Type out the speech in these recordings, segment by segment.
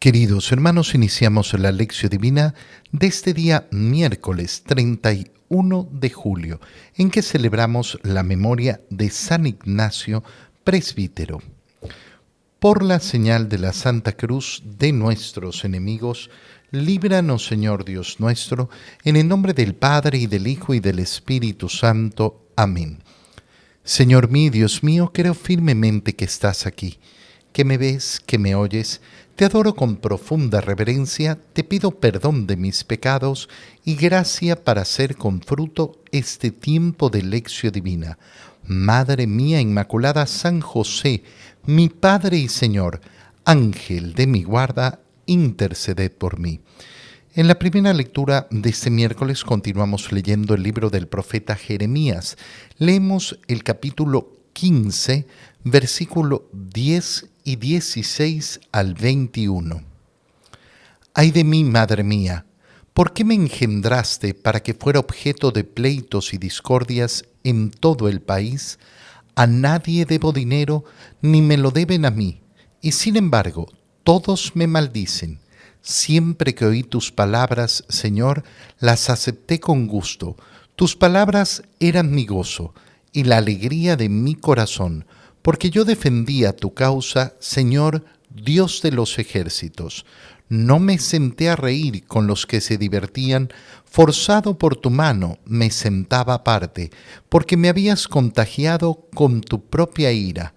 Queridos hermanos, iniciamos la lección divina de este día miércoles 31 de julio, en que celebramos la memoria de San Ignacio Presbítero. Por la señal de la Santa Cruz de nuestros enemigos, líbranos, Señor Dios nuestro, en el nombre del Padre, y del Hijo, y del Espíritu Santo. Amén. Señor mío, Dios mío, creo firmemente que estás aquí, que me ves, que me oyes. Te adoro con profunda reverencia, te pido perdón de mis pecados y gracia para hacer con fruto este tiempo de lección divina. Madre mía Inmaculada, San José, mi Padre y Señor, Ángel de mi guarda, interceded por mí. En la primera lectura de este miércoles continuamos leyendo el libro del profeta Jeremías. Leemos el capítulo 15, versículo 10 y 16 al 21. Ay de mí, madre mía, ¿por qué me engendraste para que fuera objeto de pleitos y discordias en todo el país? A nadie debo dinero, ni me lo deben a mí, y sin embargo, todos me maldicen. Siempre que oí tus palabras, Señor, las acepté con gusto. Tus palabras eran mi gozo y la alegría de mi corazón, porque yo defendía tu causa, Señor, Dios de los ejércitos. No me senté a reír con los que se divertían, forzado por tu mano me sentaba aparte, porque me habías contagiado con tu propia ira,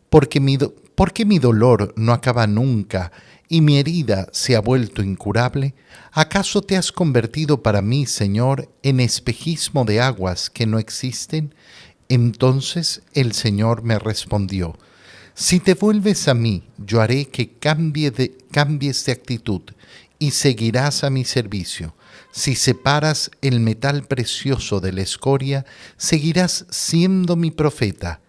porque mi dolor no acaba nunca y mi herida se ha vuelto incurable. ¿Acaso te has convertido para mí, Señor, en espejismo de aguas que no existen? Entonces el Señor me respondió: si te vuelves a mí, yo haré que cambies de actitud y seguirás a mi servicio. Si separas el metal precioso de la escoria, seguirás siendo mi profeta.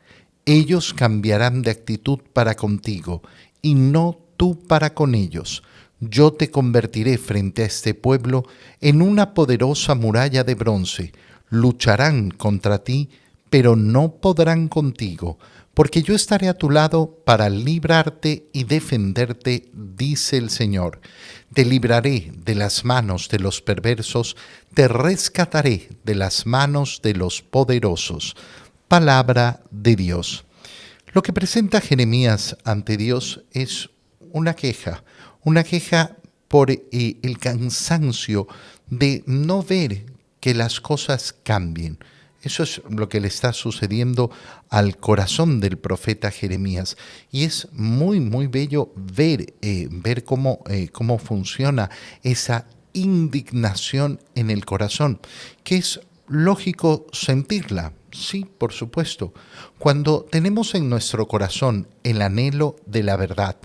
Ellos cambiarán de actitud para contigo y no tú para con ellos. Yo te convertiré frente a este pueblo en una poderosa muralla de bronce. Lucharán contra ti, pero no podrán contigo, porque yo estaré a tu lado para librarte y defenderte, dice el Señor. Te libraré de las manos de los perversos, te rescataré de las manos de los poderosos. Palabra de Dios. Lo que presenta Jeremías ante Dios es una queja por el cansancio de no ver que las cosas cambien. Eso es lo que le está sucediendo al corazón del profeta Jeremías. Y es muy, muy bello ver cómo funciona esa indignación en el corazón, que es lógico sentirla. Sí, por supuesto. Cuando tenemos en nuestro corazón el anhelo de la verdad,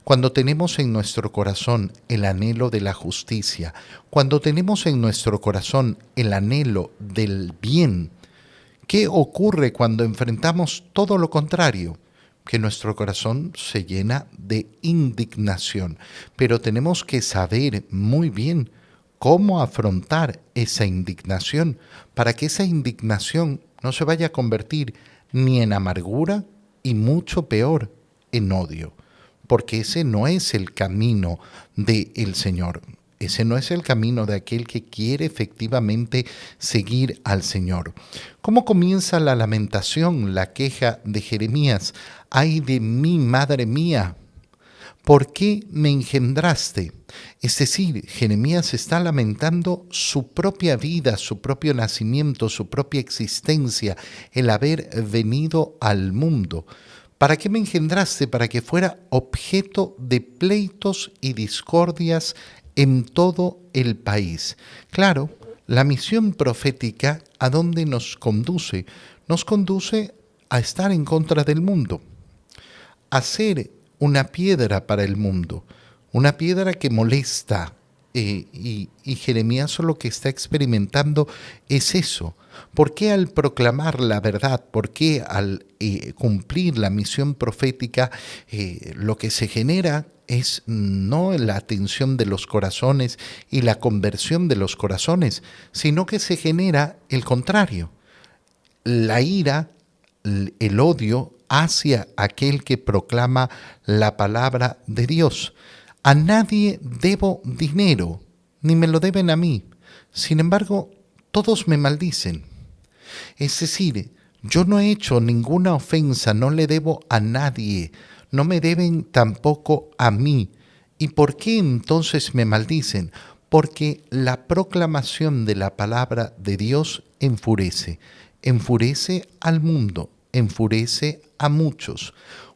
cuando tenemos en nuestro corazón el anhelo de la justicia, cuando tenemos en nuestro corazón el anhelo del bien, ¿qué ocurre cuando enfrentamos todo lo contrario? Que nuestro corazón se llena de indignación, pero tenemos que saber muy bien cómo afrontar esa indignación para que esa indignación no se vaya a convertir ni en amargura y mucho peor en odio, porque ese no es el camino del Señor. Ese no es el camino de aquel que quiere efectivamente seguir al Señor. ¿Cómo comienza la lamentación, la queja de Jeremías? ¡Ay de mí, madre mía! ¿Por qué me engendraste? Es decir, Jeremías está lamentando su propia vida, su propio nacimiento, su propia existencia, el haber venido al mundo. ¿Para qué me engendraste? Para que fuera objeto de pleitos y discordias en todo el país. Claro, la misión profética, ¿a dónde nos conduce? Nos conduce a estar en contra del mundo, a ser una piedra para el mundo, una piedra que molesta. Y Jeremías lo que está experimentando es eso. ¿Por qué al proclamar la verdad, por qué al cumplir la misión profética, lo que se genera es no la atención de los corazones y la conversión de los corazones, sino que se genera el contrario, la ira, el odio hacia aquel que proclama la palabra de Dios, A nadie debo dinero, ni me lo deben a mí. Sin embargo, todos me maldicen. Es decir, yo no he hecho ninguna ofensa, no le debo a nadie, no me deben tampoco a mí. ¿Y por qué entonces me maldicen? Porque la proclamación de la palabra de Dios enfurece, enfurece al mundo, enfurece a muchos.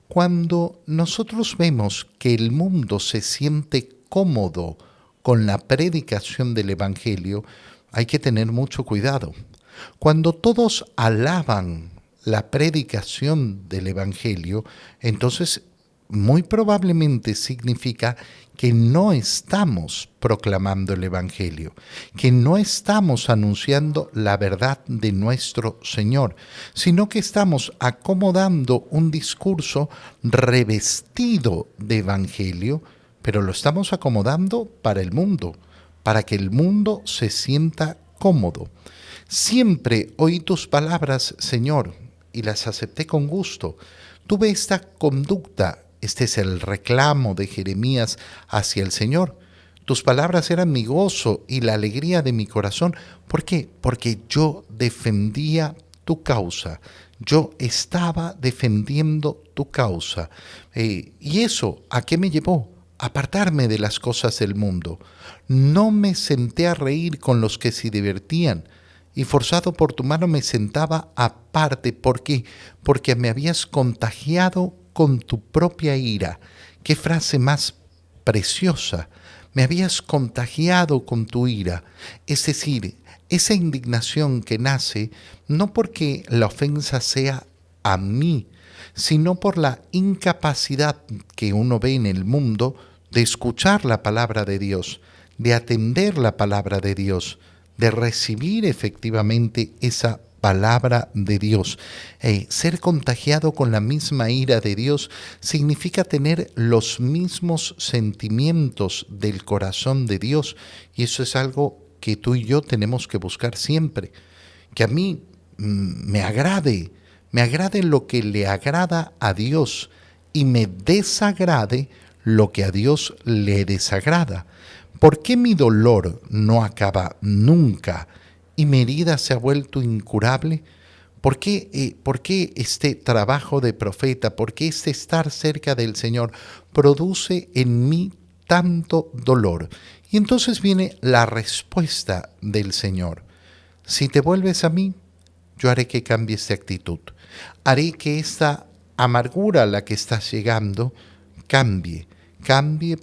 Cuando nosotros vemos que el mundo se siente cómodo con la predicación del Evangelio, hay que tener mucho cuidado. Cuando todos alaban la predicación del Evangelio, entonces muy probablemente significa que no estamos proclamando el Evangelio, que no estamos anunciando la verdad de nuestro Señor, sino que estamos acomodando un discurso revestido de Evangelio, pero lo estamos acomodando para el mundo, para que el mundo se sienta cómodo. Siempre oí tus palabras, Señor, y las acepté con gusto. Tuve esta conducta. Este es el reclamo de Jeremías hacia el Señor. Tus palabras eran mi gozo y la alegría de mi corazón. ¿Por qué? Porque yo defendía tu causa. Yo estaba defendiendo tu causa. ¿Y eso a qué me llevó? Apartarme de las cosas del mundo. No me senté a reír con los que se divertían, y forzado por tu mano me sentaba aparte. ¿Por qué? Porque me habías contagiado con tu propia ira. Qué frase más preciosa. Me habías contagiado con tu ira. Es decir, esa indignación que nace no porque la ofensa sea a mí, sino por la incapacidad que uno ve en el mundo de escuchar la palabra de Dios, de atender la palabra de Dios, de recibir efectivamente esa palabra de Dios. Ser contagiado con la misma ira de Dios significa tener los mismos sentimientos del corazón de Dios, y eso es algo que tú y yo tenemos que buscar siempre. Que a mí me agrade lo que le agrada a Dios y me desagrade lo que a Dios le desagrada. ¿Por qué mi dolor no acaba nunca y mi herida se ha vuelto incurable? ¿Por qué este trabajo de profeta, por qué este estar cerca del Señor produce en mí tanto dolor? Y entonces viene la respuesta del Señor. Si te vuelves a mí, yo haré que cambies de actitud. Haré que esta amargura a la que estás llegando cambie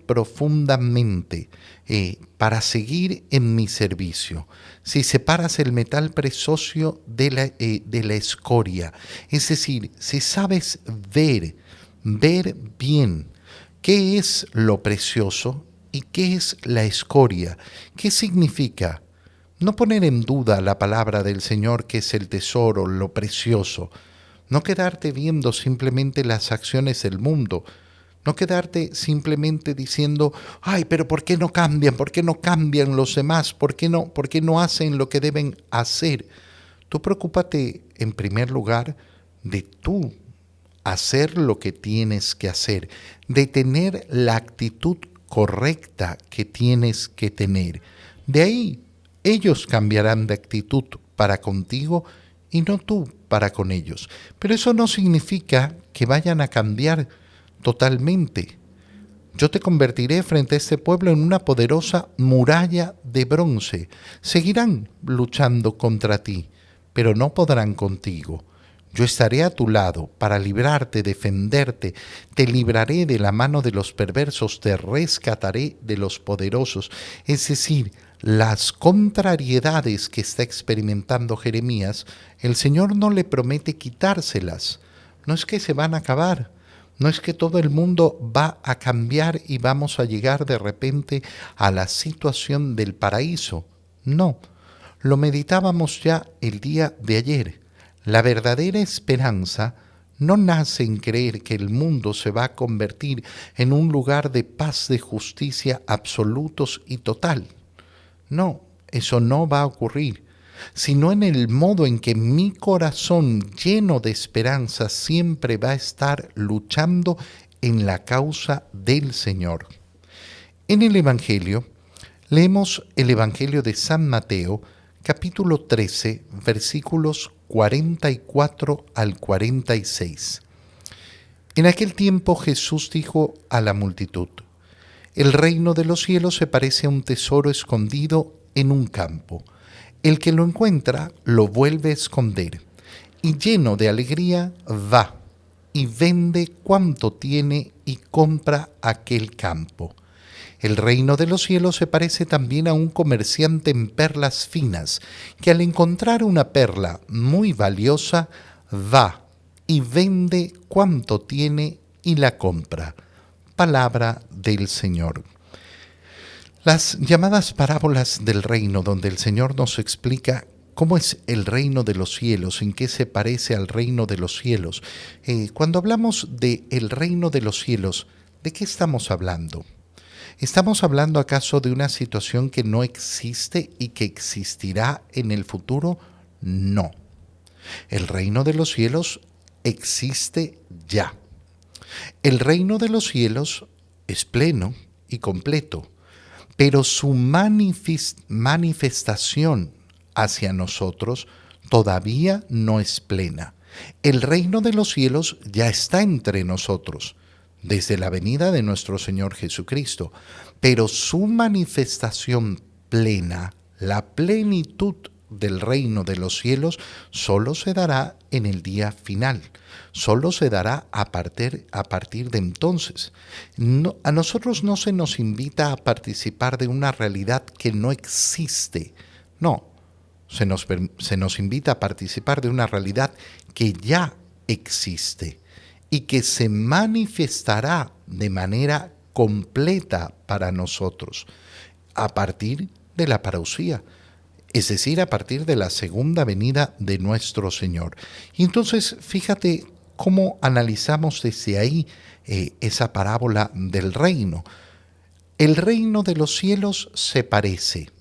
profundamente para seguir en mi servicio. Si separas el metal precioso de la escoria, es decir, si sabes ver bien qué es lo precioso y qué es la escoria, ¿qué significa? No poner en duda la palabra del Señor, que es el tesoro, lo precioso. No quedarte viendo simplemente las acciones del mundo. No quedarte simplemente diciendo, ay, pero ¿por qué no cambian? ¿Por qué no cambian los demás? ¿Por qué no hacen lo que deben hacer? Tú preocúpate en primer lugar de tú hacer lo que tienes que hacer, de tener la actitud correcta que tienes que tener. De ahí ellos cambiarán de actitud para contigo y no tú para con ellos. Pero eso no significa que vayan a cambiar totalmente. Yo te convertiré frente a este pueblo en una poderosa muralla de bronce. Seguirán luchando contra ti, pero no podrán contigo. Yo estaré a tu lado para librarte, defenderte. Te libraré de la mano de los perversos, te rescataré de los poderosos. Es decir, las contrariedades que está experimentando Jeremías, el Señor no le promete quitárselas. No es que se van a acabar. No es que todo el mundo va a cambiar y vamos a llegar de repente a la situación del paraíso. No, lo meditábamos ya el día de ayer. La verdadera esperanza no nace en creer que el mundo se va a convertir en un lugar de paz, de justicia absolutos y total. No, eso no va a ocurrir, sino en el modo en que mi corazón lleno de esperanza siempre va a estar luchando en la causa del Señor. En el Evangelio, leemos el Evangelio de San Mateo, capítulo 13, versículos 44 al 46. En aquel tiempo Jesús dijo a la multitud: el reino de los cielos se parece a un tesoro escondido en un campo. El que lo encuentra lo vuelve a esconder, y lleno de alegría va y vende cuanto tiene y compra aquel campo. El reino de los cielos se parece también a un comerciante en perlas finas, que al encontrar una perla muy valiosa, va y vende cuanto tiene y la compra. Palabra del Señor. Las llamadas parábolas del reino, donde el Señor nos explica cómo es el reino de los cielos, en qué se parece al reino de los cielos. Cuando hablamos de el reino de los cielos, ¿de qué estamos hablando? ¿Estamos hablando acaso de una situación que no existe y que existirá en el futuro? No. El reino de los cielos existe ya. El reino de los cielos es pleno y completo, pero su manifestación hacia nosotros todavía no es plena. El reino de los cielos ya está entre nosotros, desde la venida de nuestro Señor Jesucristo, pero su manifestación plena, la plenitud del reino de los cielos, solo se dará en el día final, solo se dará a partir de entonces. No, a nosotros no se nos invita a participar de una realidad que no existe, no, se nos invita a participar de una realidad que ya existe y que se manifestará de manera completa para nosotros a partir de la parusía, es decir, a partir de la segunda venida de nuestro Señor. Y entonces, fíjate cómo analizamos desde ahí esa parábola del reino. El reino de los cielos se parece,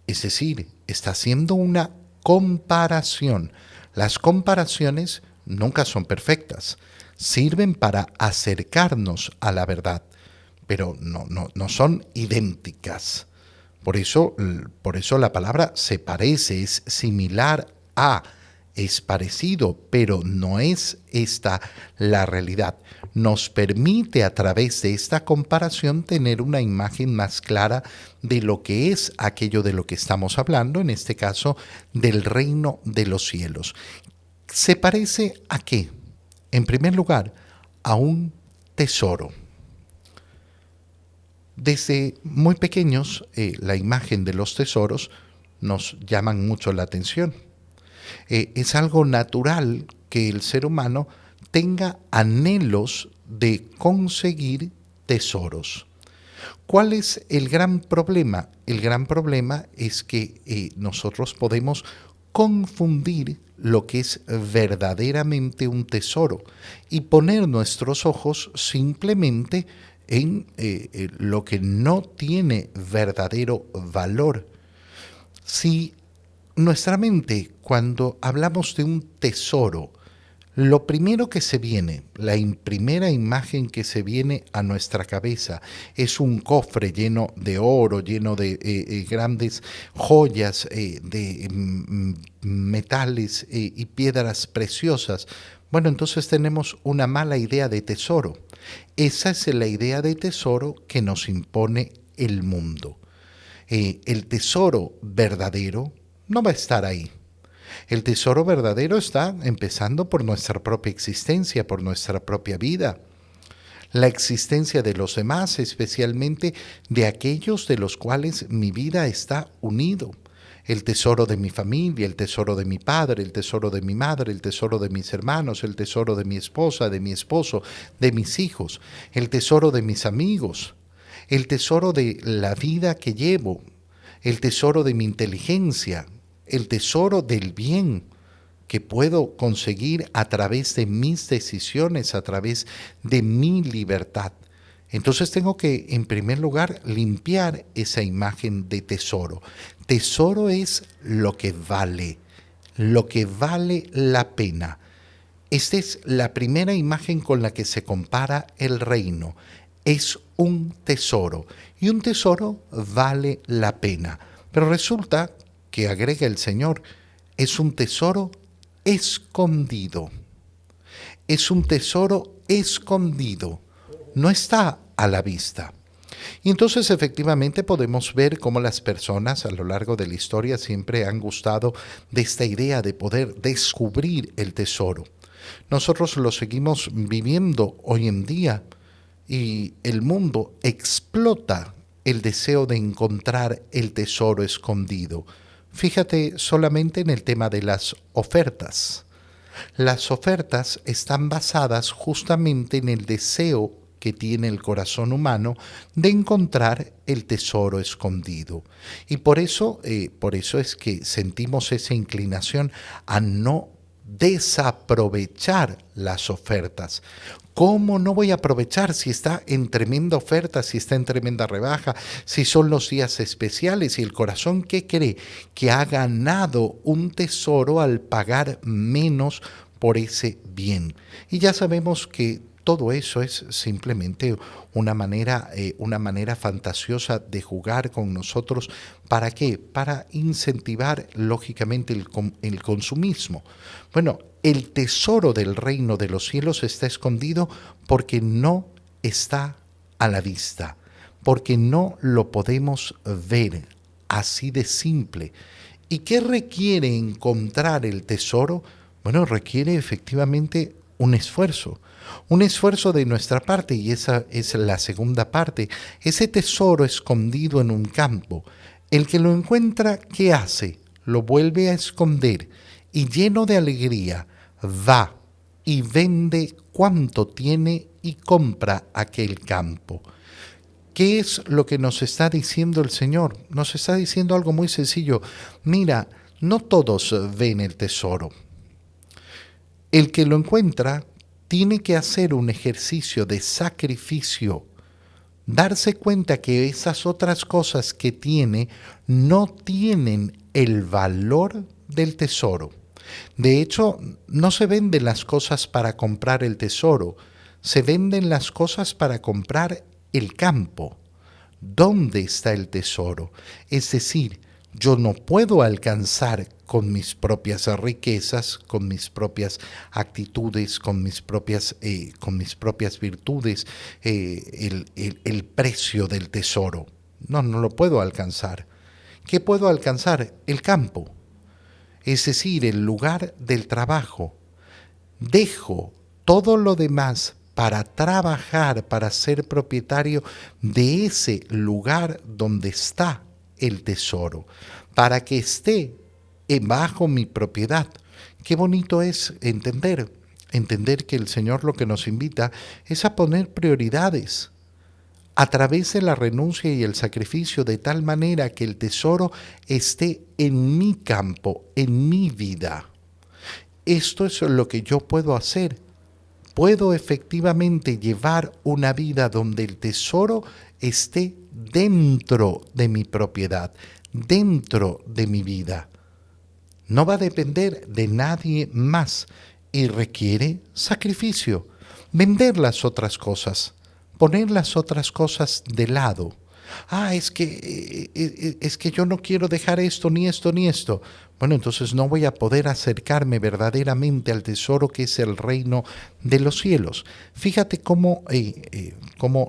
es decir, está haciendo una comparación. Las comparaciones nunca son perfectas, sirven para acercarnos a la verdad, pero no son idénticas. Por eso la palabra se parece, es similar a, es parecido, pero no es esta la realidad. Nos permite a través de esta comparación tener una imagen más clara de lo que es aquello de lo que estamos hablando, en este caso del reino de los cielos. ¿Se parece a qué? En primer lugar, a un tesoro. Desde muy pequeños, la imagen de los tesoros nos llaman mucho la atención. Es algo natural que el ser humano tenga anhelos de conseguir tesoros. ¿Cuál es el gran problema? El gran problema es que nosotros podemos confundir lo que es verdaderamente un tesoro y poner nuestros ojos simplemente en lo que no tiene verdadero valor. Si nuestra mente, cuando hablamos de un tesoro, lo primero que se viene, la primera imagen que se viene a nuestra cabeza es un cofre lleno de oro, lleno de grandes joyas, de metales y piedras preciosas. Bueno, entonces tenemos una mala idea de tesoro. Esa es la idea de tesoro que nos impone el mundo. El tesoro verdadero no va a estar ahí. El tesoro verdadero está empezando por nuestra propia existencia, por nuestra propia vida. La existencia de los demás, especialmente de aquellos de los cuales mi vida está unido. El tesoro de mi familia, el tesoro de mi padre, el tesoro de mi madre, el tesoro de mis hermanos, el tesoro de mi esposa, de mi esposo, de mis hijos, el tesoro de mis amigos, el tesoro de la vida que llevo, el tesoro de mi inteligencia, el tesoro del bien que puedo conseguir a través de mis decisiones, a través de mi libertad. Entonces tengo que, en primer lugar, limpiar esa imagen de tesoro. Tesoro es lo que vale la pena. Esta es la primera imagen con la que se compara el reino. es un tesoro y un tesoro vale la pena. Pero resulta que, agrega el Señor, es un tesoro escondido. Es un tesoro escondido, no está a la vista. Y entonces efectivamente podemos ver cómo las personas a lo largo de la historia siempre han gustado de esta idea de poder descubrir el tesoro. Nosotros lo seguimos viviendo hoy en día y el mundo explota el deseo de encontrar el tesoro escondido. Fíjate solamente en el tema de las ofertas. Las ofertas están basadas justamente en el deseo que tiene el corazón humano de encontrar el tesoro escondido. Y por eso es que sentimos esa inclinación a no desaprovechar las ofertas. ¿Cómo no voy a aprovechar si está en tremenda oferta, si está en tremenda rebaja, si son los días especiales? Y el corazón, ¿qué cree? Que ha ganado un tesoro al pagar menos por ese bien. Y ya sabemos que todo eso es simplemente una manera fantasiosa de jugar con nosotros. ¿Para qué? Para incentivar, lógicamente, el consumismo. Bueno, el tesoro del reino de los cielos está escondido porque no está a la vista, porque no lo podemos ver, así de simple. ¿Y qué requiere encontrar el tesoro? Bueno, requiere efectivamente un esfuerzo de nuestra parte, y esa es la segunda parte. Ese tesoro escondido en un campo, el que lo encuentra, ¿qué hace? Lo vuelve a esconder y, lleno de alegría, va y vende cuanto tiene y compra aquel campo. ¿Qué es lo que nos está diciendo el Señor? Nos está diciendo algo muy sencillo. Mira, no todos ven el tesoro. El que lo encuentra tiene que hacer un ejercicio de sacrificio, darse cuenta que esas otras cosas que tiene no tienen el valor del tesoro. De hecho, no se venden las cosas para comprar el tesoro, se venden las cosas para comprar el campo. ¿Dónde está el tesoro? Es decir, yo no puedo alcanzar con mis propias riquezas, con mis propias actitudes, con mis propias virtudes, el precio del tesoro. No, no lo puedo alcanzar. ¿Qué puedo alcanzar? El campo, es decir, el lugar del trabajo. Dejo todo lo demás para trabajar, para ser propietario de ese lugar donde está el tesoro, para que esté bajo mi propiedad. Qué bonito es entender que el Señor lo que nos invita es a poner prioridades a través de la renuncia y el sacrificio, de tal manera que el tesoro esté en mi campo, en mi vida. Esto es lo que yo puedo hacer. Puedo efectivamente llevar una vida donde el tesoro esté dentro de mi propiedad, dentro de mi vida. No va a depender de nadie más y requiere sacrificio. Vender las otras cosas, poner las otras cosas de lado. Es que yo no quiero dejar esto, ni esto, ni esto. Bueno, entonces no voy a poder acercarme verdaderamente al tesoro que es el reino de los cielos. Fíjate cómo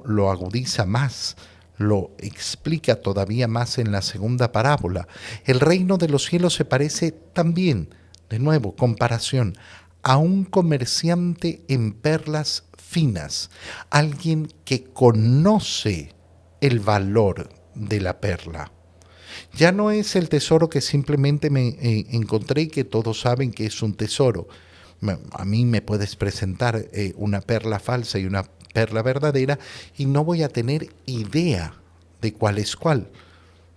lo agudiza más, lo explica todavía más en la segunda parábola. El reino de los cielos se parece también, de nuevo, comparación, a un comerciante en perlas finas, alguien que conoce el valor de la perla. Ya no es el tesoro que simplemente me encontré y que todos saben que es un tesoro. A mí me puedes presentar una perla falsa y una perla verdadera y no voy a tener idea de cuál es cuál.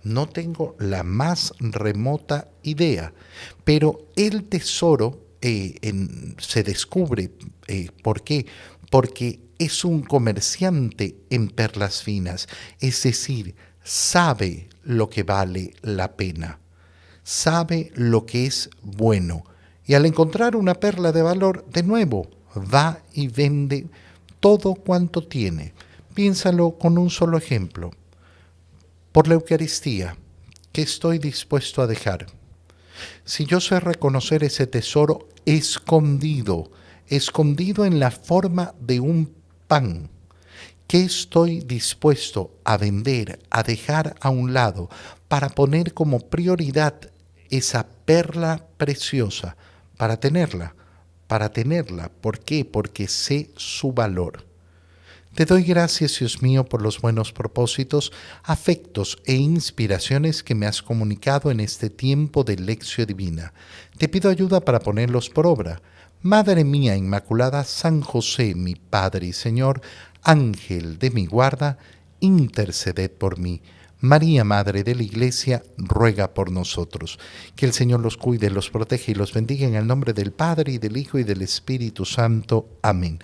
No tengo la más remota idea, pero el tesoro se descubre. ¿Por qué? Porque es un comerciante en perlas finas, es decir, sabe lo que vale la pena, sabe lo que es bueno. Y al encontrar una perla de valor, de nuevo, va y vende todo cuanto tiene, Piénsalo con un solo ejemplo. Por la Eucaristía, ¿qué estoy dispuesto a dejar? Si yo sé reconocer ese tesoro escondido, escondido en la forma de un pan, ¿qué estoy dispuesto a vender, a dejar a un lado, para poner como prioridad esa perla preciosa, para tenerla? Para tenerla. ¿Por qué? Porque sé su valor. Te doy gracias, Dios mío, por los buenos propósitos, afectos e inspiraciones que me has comunicado en este tiempo de lección divina. Te pido ayuda para ponerlos por obra. Madre mía Inmaculada, San José, mi Padre y Señor, Ángel de mi guarda, interceded por mí. María, Madre de la Iglesia, ruega por nosotros. Que el Señor los cuide, los protege y los bendiga en el nombre del Padre, y del Hijo, y del Espíritu Santo. Amén.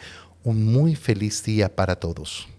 Un muy feliz día para todos.